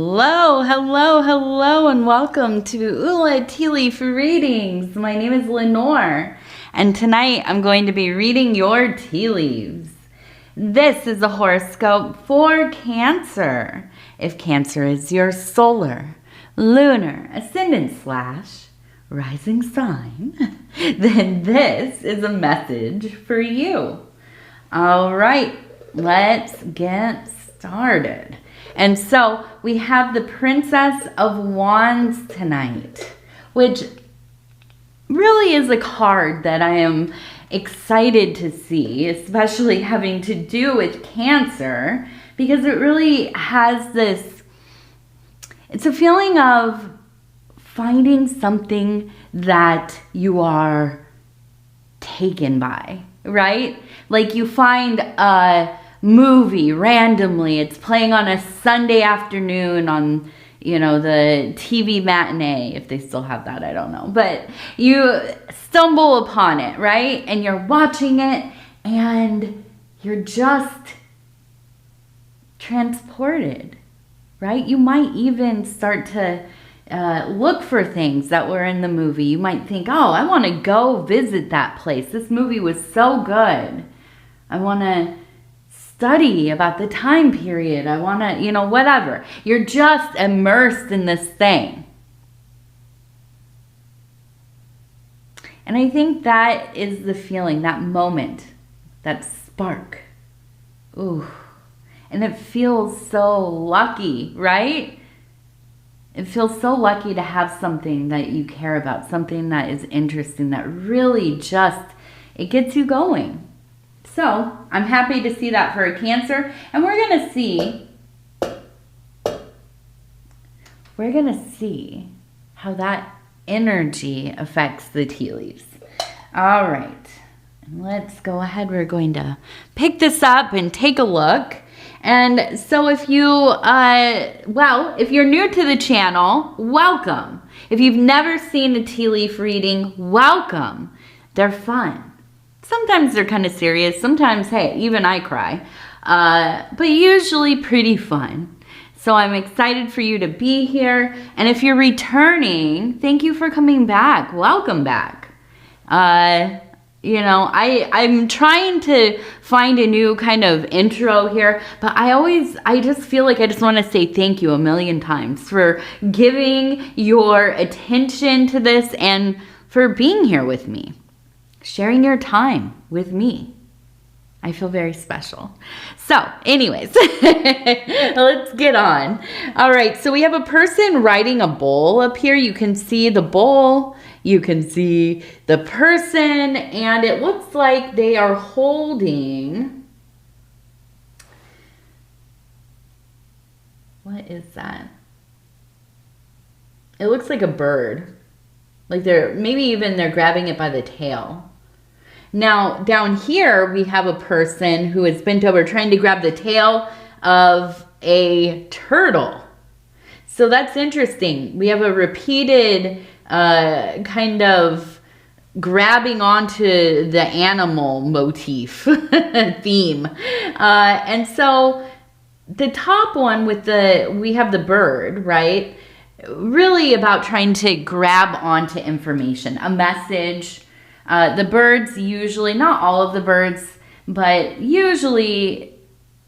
Hello, hello, hello, and welcome to Ula Tea Leaf Readings. My name is Lenor, and tonight I'm going to be reading your tea leaves. This is a horoscope for Cancer. If Cancer is your solar, lunar, ascendant / rising sign, then this is a message for you. All right, let's get started. And so we have the Princess of Wands tonight, which really is a card that I am excited to see, especially having to do with Cancer, because it really has this, it's a feeling of finding something that you are taken by, right? Like you find a movie randomly, it's playing on a Sunday afternoon on, the TV matinee, if they still have that, I don't know, but you stumble upon it, right? And you're watching it and you're just transported, right? You might even start to look for things that were in the movie. You might think, oh, I want to go visit that place. This movie was so good. I want to study about the time period. I want to, whatever. You're just immersed in this thing. And I think that is the feeling, that moment, that spark. Ooh. And it feels so lucky, right? It feels so lucky to have something that you care about, something that is interesting, that really just, it gets you going. So I'm happy to see that for a Cancer, and we're gonna see how that energy affects the tea leaves. All right, and let's go ahead. We're going to pick this up and take a look. And so if you, if you're new to the channel, welcome. If you've never seen a tea leaf reading, welcome. They're fun. Sometimes they're kind of serious. Sometimes, hey, even I cry. But usually pretty fun. So I'm excited for you to be here. And if you're returning, thank you for coming back. Welcome back. I'm trying to find a new kind of intro here, but I just feel like I just want to say thank you a million times for giving your attention to this and for being here with me. Sharing your time with me. I feel very special. So anyways, let's get on. All right, so we have a person riding a bull up here. You can see the bull, you can see the person, and it looks like they are holding, what is that? It looks like a bird. Like they're grabbing it by the tail. Now, down here, we have a person who is bent over trying to grab the tail of a turtle. So that's interesting. We have a repeated kind of grabbing onto the animal motif theme. And so the top one we have the bird, right? Really about trying to grab onto information, a message. The birds usually, not all of the birds, but usually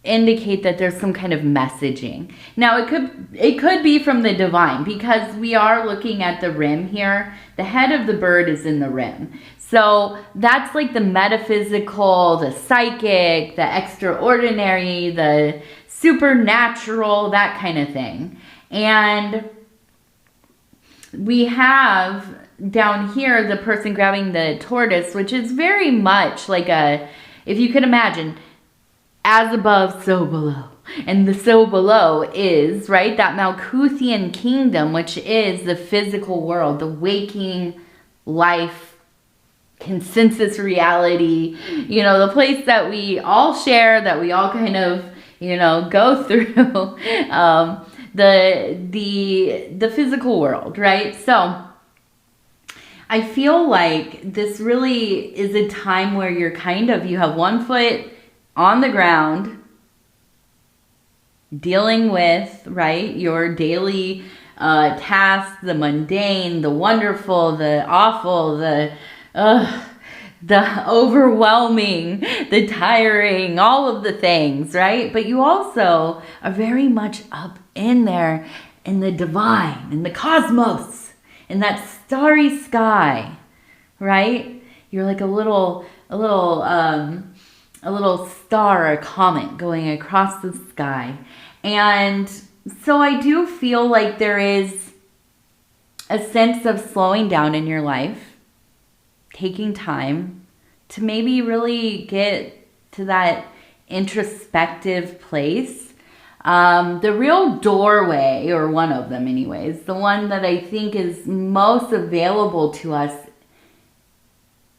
indicate that there's some kind of messaging. Now it could be from the divine, because we are looking at the rim here. The head of the bird is in the rim. So that's like the metaphysical, the psychic, the extraordinary, the supernatural, that kind of thing. And we have down here the person grabbing the tortoise, which is very much like if you could imagine, as above, so below. And the so below is, right, that Malkuthian kingdom, which is the physical world, the waking life, consensus reality, the place that we all share, that we all kind of, go through, the physical world, right? So I feel like this really is a time where you have one foot on the ground dealing with, right, your daily tasks, the mundane, the wonderful, the awful, the overwhelming, the tiring, all of the things, right? But you also are very much up in there in the divine, in the cosmos, in that starry sky, right? You're like a little star, a comet going across the sky. And so I do feel like there is a sense of slowing down in your life, taking time to maybe really get to that introspective place. The real doorway, or one of them anyways, the one that I think is most available to us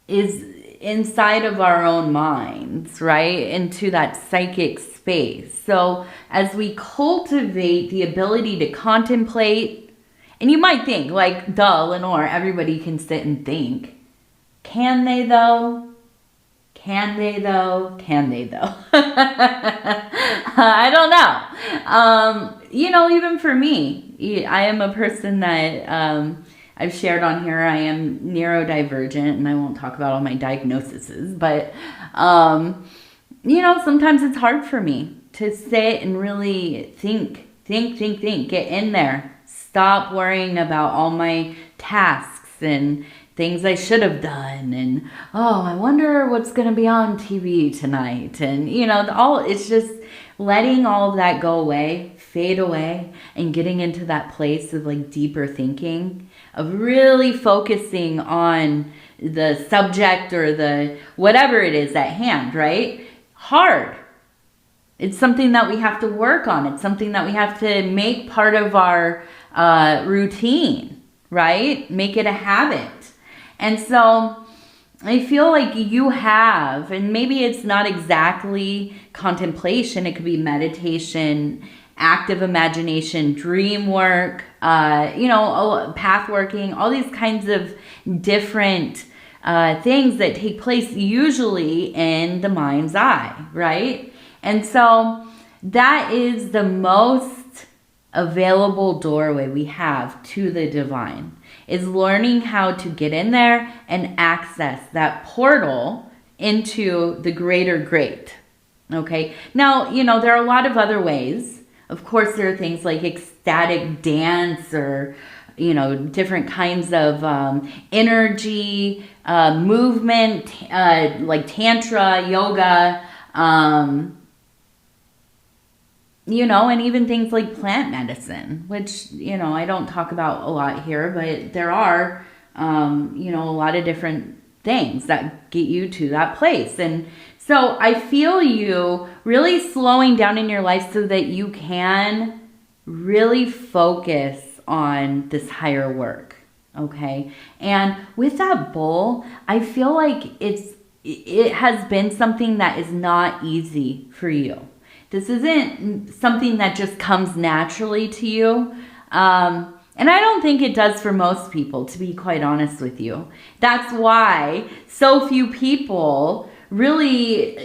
is inside of our own minds, right? Into that psychic space. So as we cultivate the ability to contemplate, and you might think like, duh, Lenore, everybody can sit and think. Can they though? Can they though? Can they though? I don't know. Even for me, I am a person that I've shared on here. I am neurodivergent, and I won't talk about all my diagnoses, but sometimes it's hard for me to sit and really think, get in there, stop worrying about all my tasks and things I should have done, and I wonder what's going to be on TV tonight, and it's just letting all of that go away, fade away, and getting into that place of like deeper thinking, of really focusing on the subject or the whatever it is at hand, right? Hard. It's something that we have to work on. It's something that we have to make part of our routine, right? Make it a habit. And so I feel like you have, and maybe it's not exactly contemplation, it could be meditation, active imagination, dream work, path working, all these kinds of different things that take place usually in the mind's eye, right? And so that is the most available doorway we have to the divine, is learning how to get in there and access that portal into the greater great. Okay. Now, there are a lot of other ways. Of course, there are things like ecstatic dance or, different kinds of energy, movement, like tantra, yoga, and even things like plant medicine, which, I don't talk about a lot here, but there are, a lot of different things that get you to that place. And so I feel you really slowing down in your life so that you can really focus on this higher work. Okay. And with that bowl, I feel like it has been something that is not easy for you. This isn't something that just comes naturally to you. And I don't think it does for most people, to be quite honest with you. That's why so few people really,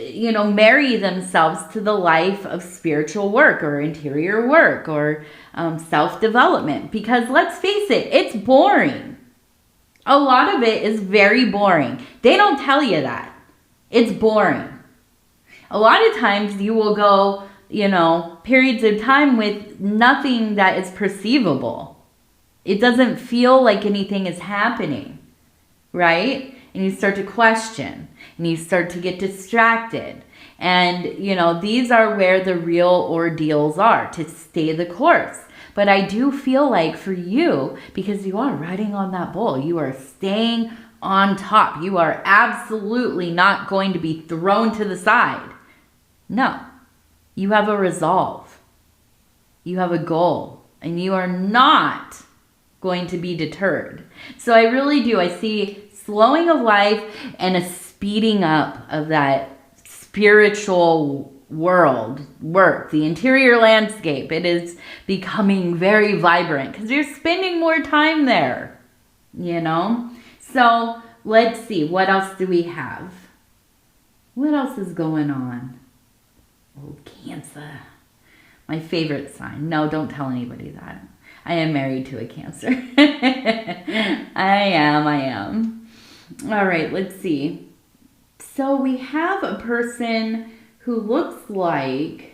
marry themselves to the life of spiritual work or interior work or self-development. Because let's face it, it's boring. A lot of it is very boring. They don't tell you that. It's boring. A lot of times you will go, periods of time with nothing that is perceivable. It doesn't feel like anything is happening, right? And you start to question and you start to get distracted. And, these are where the real ordeals are, to stay the course. But I do feel like for you, because you are riding on that bull, you are staying on top. You are absolutely not going to be thrown to the side. No, you have a resolve. You have a goal, and you are not going to be deterred. So I really do. I see slowing of life and a speeding up of that spiritual world, work, the interior landscape. It is becoming very vibrant because you're spending more time there, So let's see. What else do we have? What else is going on? Oh, Cancer. My favorite sign. No, don't tell anybody that. I am married to a Cancer. I am. All right, let's see. So we have a person who looks like...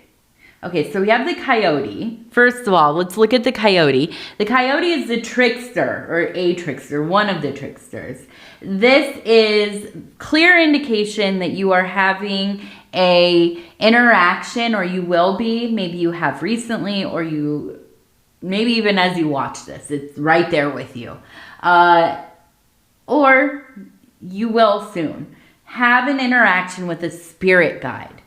Okay, so we have the coyote. First of all, let's look at the coyote. The coyote is the trickster, or a trickster, one of the tricksters. This is clear indication that you are having a interaction, or you will be. Maybe you have recently, or you, maybe even as you watch this, it's right there with you. Or you will soon have an interaction with a spirit guide.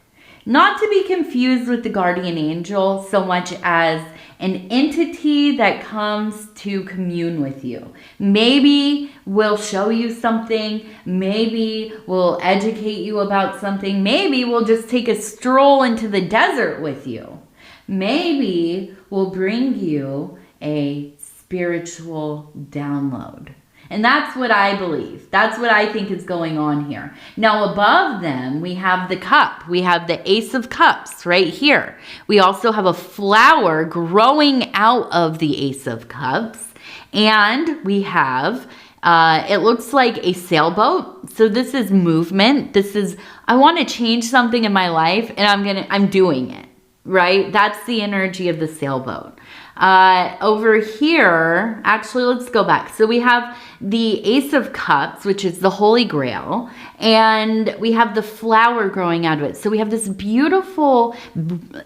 Not to be confused with the guardian angel so much as an entity that comes to commune with you. Maybe will show you something. Maybe will educate you about something. Maybe will just take a stroll into the desert with you. Maybe will bring you a spiritual download. And that's what I believe. That's what I think is going on here. Now, above them, we have the cup. We have the Ace of Cups right here. We also have a flower growing out of the Ace of Cups. And we have, it looks like a sailboat. So this is movement. This is, I want to change something in my life and I'm doing it, right? That's the energy of the sailboat. Over here, actually, let's go back. So we have the Ace of Cups, which is the Holy Grail, and we have the flower growing out of it. So we have this beautiful,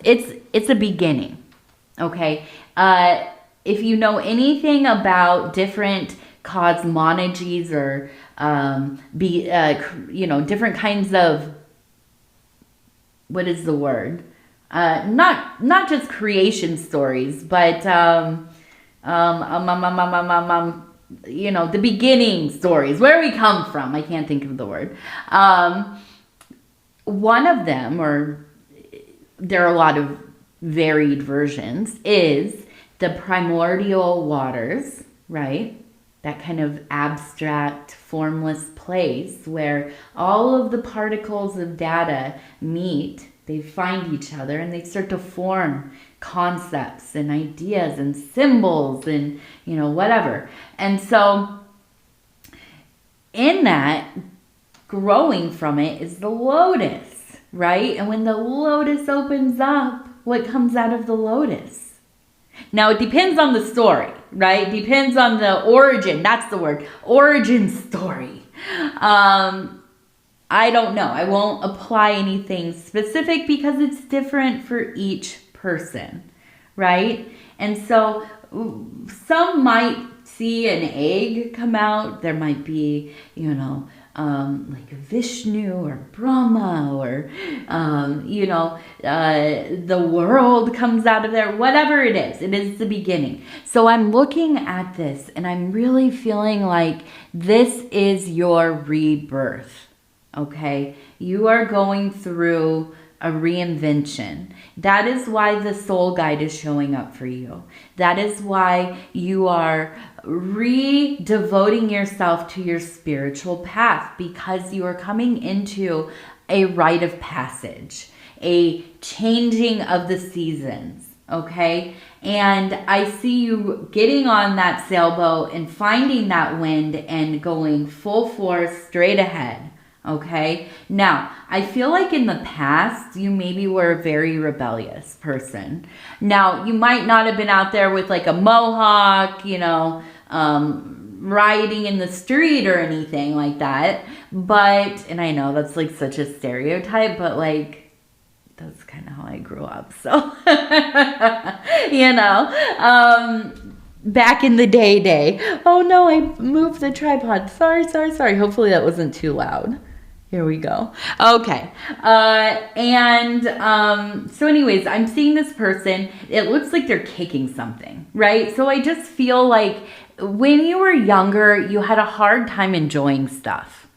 it's a beginning, okay? If you know anything about different cosmologies or, different kinds of, what is the word? Not just creation stories, but the beginning stories, where we come from. I can't think of the word. One of them, or there are a lot of varied versions, is the primordial waters, right? That kind of abstract, formless place where all of the particles of data meet. They find each other and they start to form concepts and ideas and symbols and, whatever. And so in that, growing from it is the lotus, right? And when the lotus opens up, what comes out of the lotus? Now, it depends on the story, right? It depends on the origin. That's the word. Origin story. I don't know. I won't apply anything specific because it's different for each person, right? And so some might see an egg come out. There might be, like Vishnu or Brahma or, the world comes out of there. Whatever it is the beginning. So I'm looking at this and I'm really feeling like this is your rebirth. Okay, you are going through a reinvention. That is why the soul guide is showing up for you. That is why you are re-devoting yourself to your spiritual path, because you are coming into a rite of passage, a changing of the seasons. Okay, and I see you getting on that sailboat and finding that wind and going full force straight ahead. Okay. Now, I feel like in the past, you maybe were a very rebellious person. Now, you might not have been out there with like a mohawk, rioting in the street or anything like that. But, and I know that's like such a stereotype, but like, that's kind of how I grew up. So, back in the day. Oh no, I moved the tripod. Sorry. Hopefully that wasn't too loud. Here we go. Okay. So anyways, I'm seeing this person. It looks like they're kicking something, right? So I just feel like when you were younger, you had a hard time enjoying stuff.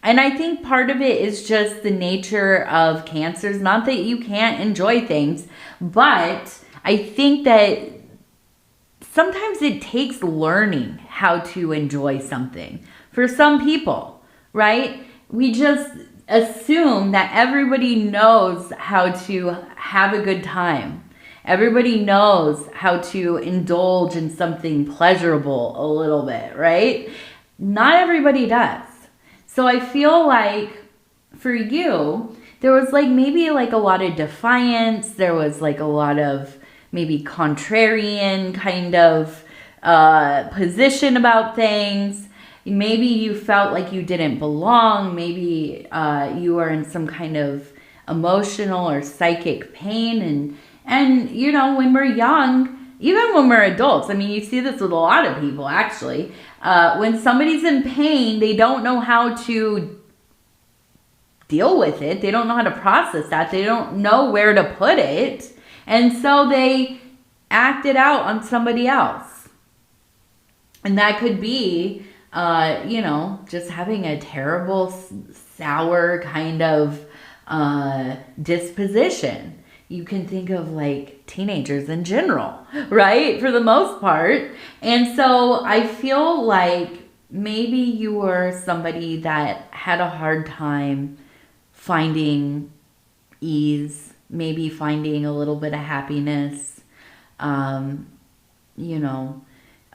And I think part of it is just the nature of Cancers. Not that you can't enjoy things, but I think that sometimes it takes learning how to enjoy something for some people, right? We just assume that everybody knows how to have a good time. Everybody knows how to indulge in something pleasurable a little bit, right? Not everybody does. So I feel like for you, there was like maybe like a lot of defiance. There was like a lot of maybe contrarian kind of position about things. Maybe you felt like you didn't belong. Maybe you were in some kind of emotional or psychic pain. And you know, when we're young, even when we're adults, I mean, you see this with a lot of people actually. When somebody's in pain, they don't know how to deal with it. They don't know how to process that. They don't know where to put it. And so they act it out on somebody else. And that could be, you know, just having a terrible, sour kind of disposition. You can think of like teenagers in general, right? For the most part. And so I feel like maybe you were somebody that had a hard time finding ease, maybe finding a little bit of happiness, you know.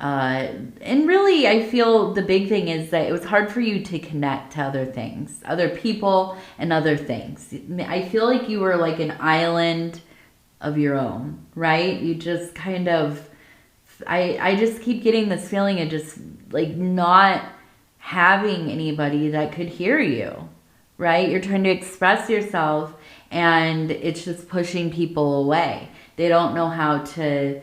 And really, I feel the big thing is that it was hard for you to connect to other things, other people and other things. I feel like you were like an island of your own, right? You just kind of, I just keep getting this feeling of just like not having anybody that could hear you, right? You're trying to express yourself and it's just pushing people away. They don't know how to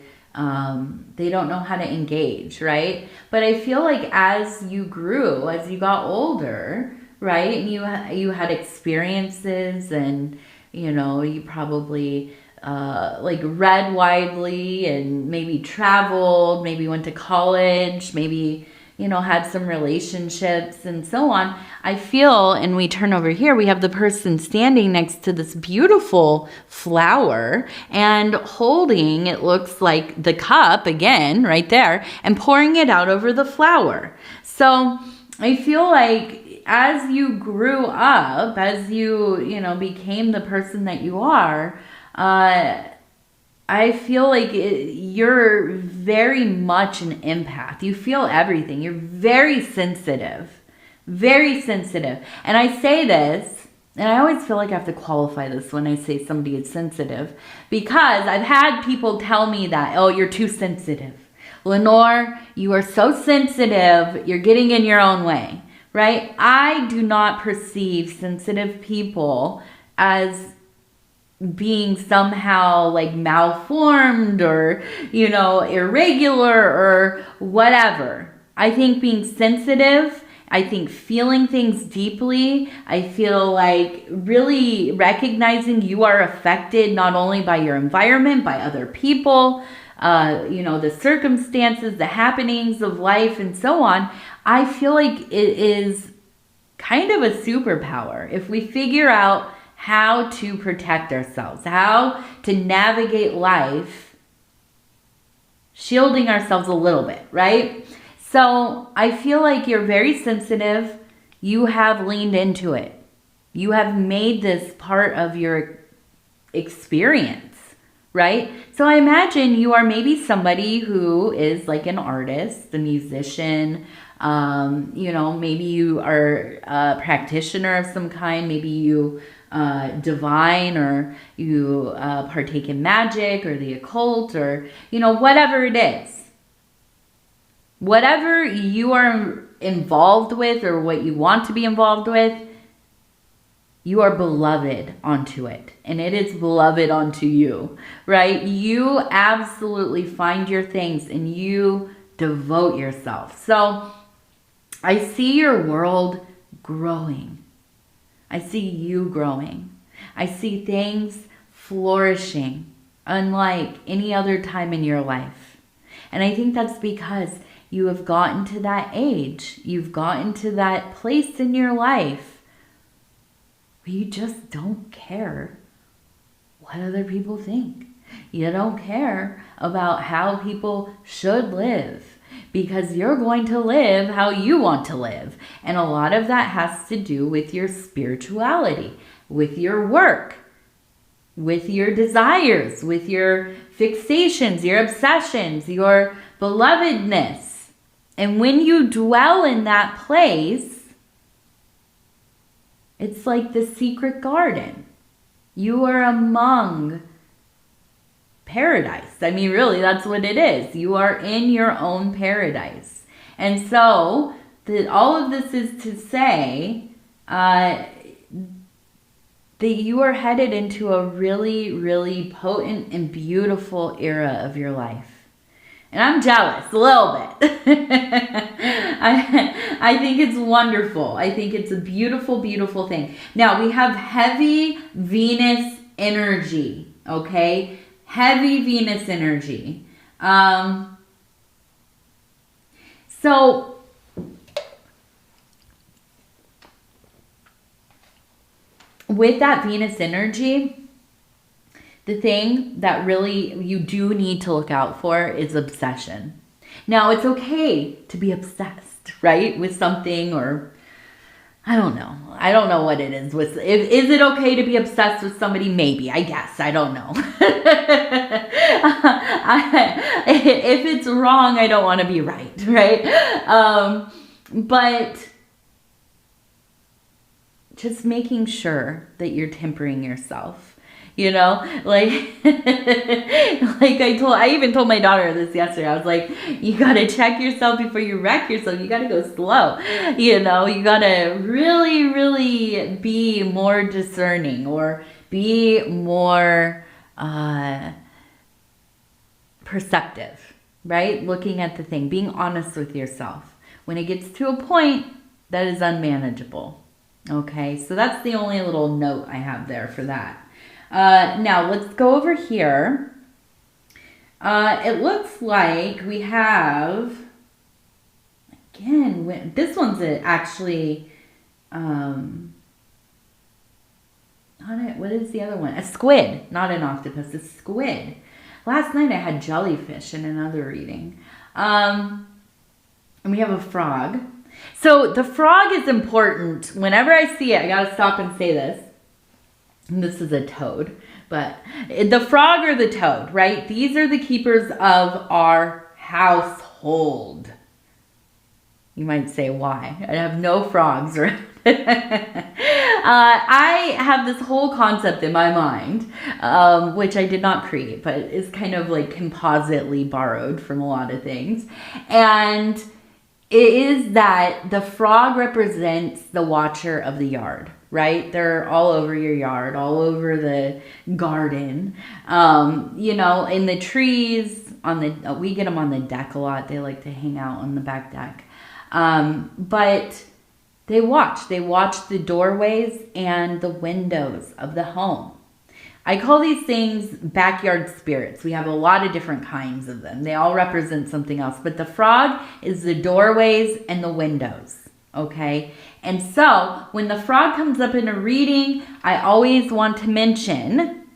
engage, right? But I feel like as you grew, as you got older, right, and you had experiences, and you know, you probably like read widely and maybe traveled, maybe went to college, maybe, you know, had some relationships and so on. I feel, and we turn over here, we have the person standing next to this beautiful flower and holding, it looks like the cup again, right there, and pouring it out over the flower. So I feel like as you grew up, as you know, became the person that you are, I feel like you're very much an empath. You feel everything. You're very sensitive. Very sensitive. And I say this, and I always feel like I have to qualify this when I say somebody is sensitive, because I've had people tell me that, oh, you're too sensitive. Lenor, you are so sensitive, you're getting in your own way, right? I do not perceive sensitive people as being somehow like malformed or, you know, irregular or whatever. I think being sensitive, I think feeling things deeply, I feel like really recognizing you are affected not only by your environment, by other people, you know, the circumstances, the happenings of life and so on. I feel like it is kind of a superpower if we figure out how to protect ourselves, how to navigate life, shielding ourselves a little bit, right? So I feel like you're very sensitive. You have leaned into it. You have made this part of your experience, right? So I imagine you are maybe somebody who is like an artist, a musician, you know, maybe you are a practitioner of some kind. Maybe you divine, or you partake in magic or the occult, or, you know, whatever it is. Whatever you are involved with or what you want to be involved with, you are beloved onto it. And it is beloved onto you, right? You absolutely find your things and you devote yourself. So I see your world growing. I see you growing. I see things flourishing unlike any other time in your life. And I think that's because you have gotten to that age. You've gotten to that place in your life where you just don't care what other people think. You don't care about how people should live, because you're going to live how you want to live. And a lot of that has to do with your spirituality, with your work, with your desires, with your fixations, your obsessions, your belovedness. And when you dwell in that place, it's like the secret garden. You are among paradise. I mean, really, that's what it is. You are in your own paradise. And so, all of this is to say that you are headed into a really, really potent and beautiful era of your life. And I'm jealous a little bit. I think it's wonderful. I think it's a beautiful, beautiful thing. Now, we have heavy Venus energy, okay? Heavy Venus energy. So, with that Venus energy, the thing that really you do need to look out for is obsession. Now, it's okay to be obsessed, right, with something, or I don't know. I don't know what it is. Is it okay to be obsessed with somebody? Maybe, I guess. I don't know. If it's wrong, I don't want to be right, right? But just making sure that you're tempering yourself. You know, like I even told my daughter this yesterday. I was like, you got to check yourself before you wreck yourself. You got to go slow. You know, you got to really, really be more discerning, or be more perceptive, right? Looking at the thing, being honest with yourself when it gets to a point that is unmanageable. Okay, so that's the only little note I have there for that. Now, let's go over here. It looks like we have, again, this one's actually, what is the other one? A squid, not an octopus, a squid. Last night I had jellyfish in another reading. And we have a frog. So the frog is important. Whenever I see it, I gotta stop and say this. And this is a toad, but the frog or the toad, right? These are the keepers of our household. You might say, why? I have no frogs around. I have this whole concept in my mind, which I did not create, but is kind of like compositely borrowed from a lot of things. And it is that the frog represents the watcher of the yard, right? They're all over your yard, all over the garden, you know, in the trees, we get them on the deck a lot. They like to hang out on the back deck. But they watch the doorways and the windows of the home. I call these things backyard spirits. We have a lot of different kinds of them. They all represent something else. But the frog is the doorways and the windows, okay? And so when the frog comes up in a reading, I always want to mention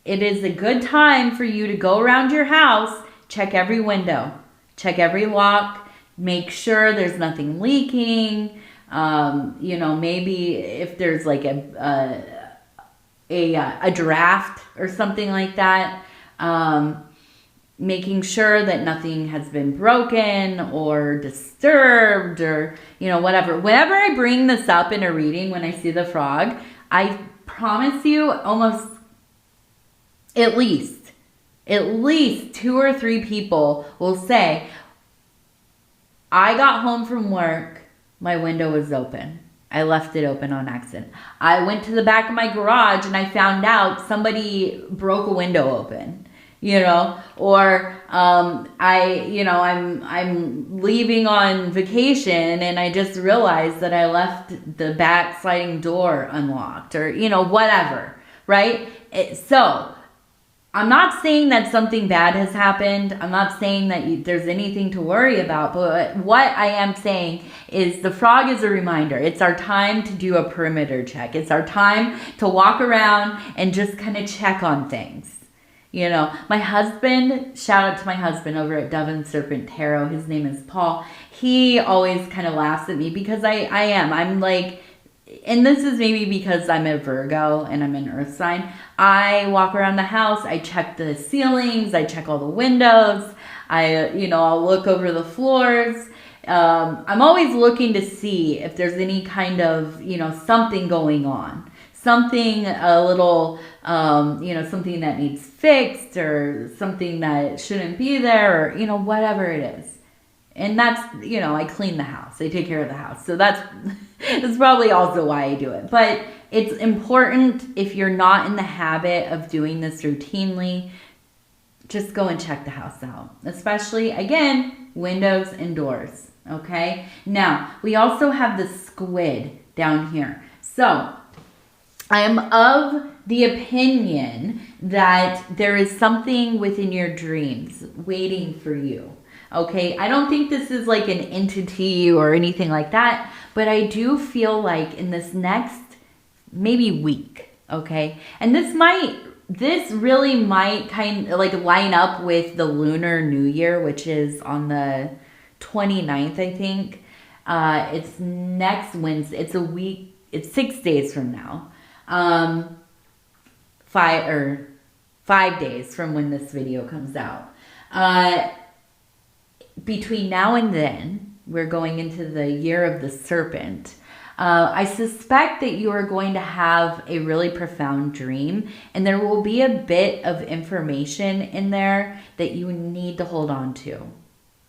it is a good time for you to go around your house, check every window, check every lock, make sure there's nothing leaking. You know, maybe if there's like a draft or something like that, making sure that nothing has been broken or disturbed, or, you know, whatever. Whenever I bring this up in a reading, when I see the frog, I promise you almost at least 2 or 3 people will say, I got home from work, my window was open. I left it open on accident. I went to the back of my garage and I found out somebody broke a window open, you know, or I'm leaving on vacation and I just realized that I left the back sliding door unlocked, or, you know, whatever, right? So I'm not saying that something bad has happened. I'm not saying that there's anything to worry about. But what I am saying is the frog is a reminder. It's our time to do a perimeter check. It's our time to walk around and just kind of check on things. You know, my husband, shout out to my husband over at Dove and Serpent Tarot. His name is Paul. He always kind of laughs at me because I'm like, and this is maybe because I'm a Virgo and I'm an earth sign, I walk around the house, I check the ceilings, I check all the windows, I'll look over the floors. I'm always looking to see if there's any kind of, something going on. Something a little, something that needs fixed or something that shouldn't be there or, whatever it is. And that's, I clean the house. I take care of the house. So that's probably also why I do it. But it's important, if you're not in the habit of doing this routinely, just go and check the house out. Especially, again, windows and doors. Okay? Now, we also have the squid down here. So, I am of the opinion that there is something within your dreams waiting for you. Okay, I don't think this is like an entity or anything like that, but I do feel like in this next maybe week, okay, and this really might kind of like line up with the Lunar New Year, which is on the 29th, I think. It's next Wednesday. It's a week. It's 6 days from now. 5 days from when this video comes out. Between now and then, we're going into the year of the serpent. I suspect that you are going to have a really profound dream, and there will be a bit of information in there that you need to hold on to.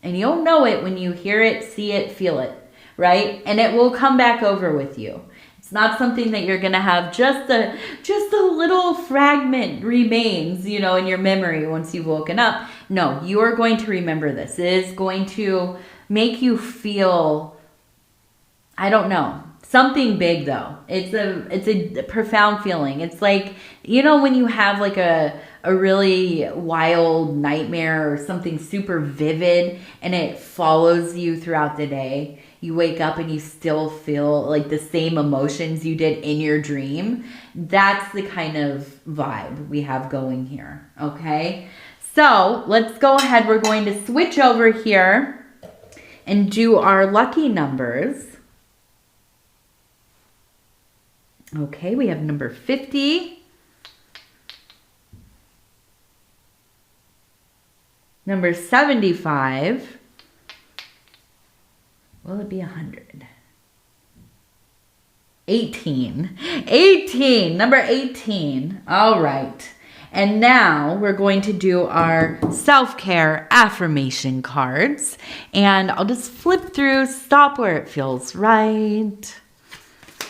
And you'll know it when you hear it, see it, feel it, right? And it will come back over with you. It's not something that you're going to have just a little fragment remains, in your memory once you've woken up. No, you are going to remember this. It is going to make you feel, I don't know, something big though. It's a profound feeling. It's like, when you have like a really wild nightmare or something super vivid and it follows you throughout the day. You wake up and you still feel like the same emotions you did in your dream. That's the kind of vibe we have going here, okay? So let's go ahead. We're going to switch over here and do our lucky numbers. Okay, we have number 50. Number 75. Will it be 100? 18. 18. Number 18. All right. And now we're going to do our self-care affirmation cards. And I'll just flip through, stop where it feels right.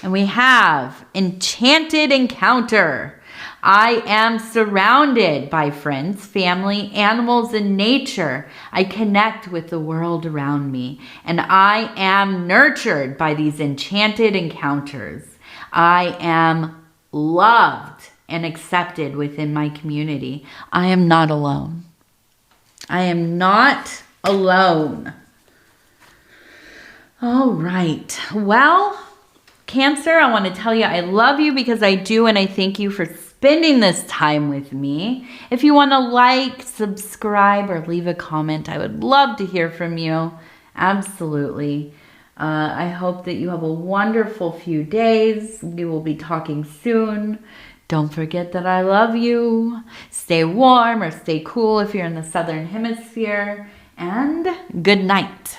And we have Enchanted Encounter. I am surrounded by friends, family, animals, and nature. I connect with the world around me, and I am nurtured by these enchanted encounters. I am loved and accepted within my community. I am not alone. I am not alone. All right. Well, Cancer, I want to tell you I love you because I do, and I thank you for spending this time with me. If you want to like, subscribe, or leave a comment, I would love to hear from you. Absolutely. I hope that you have a wonderful few days. We will be talking soon. Don't forget that I love you. Stay warm or stay cool if you're in the southern hemisphere. And good night.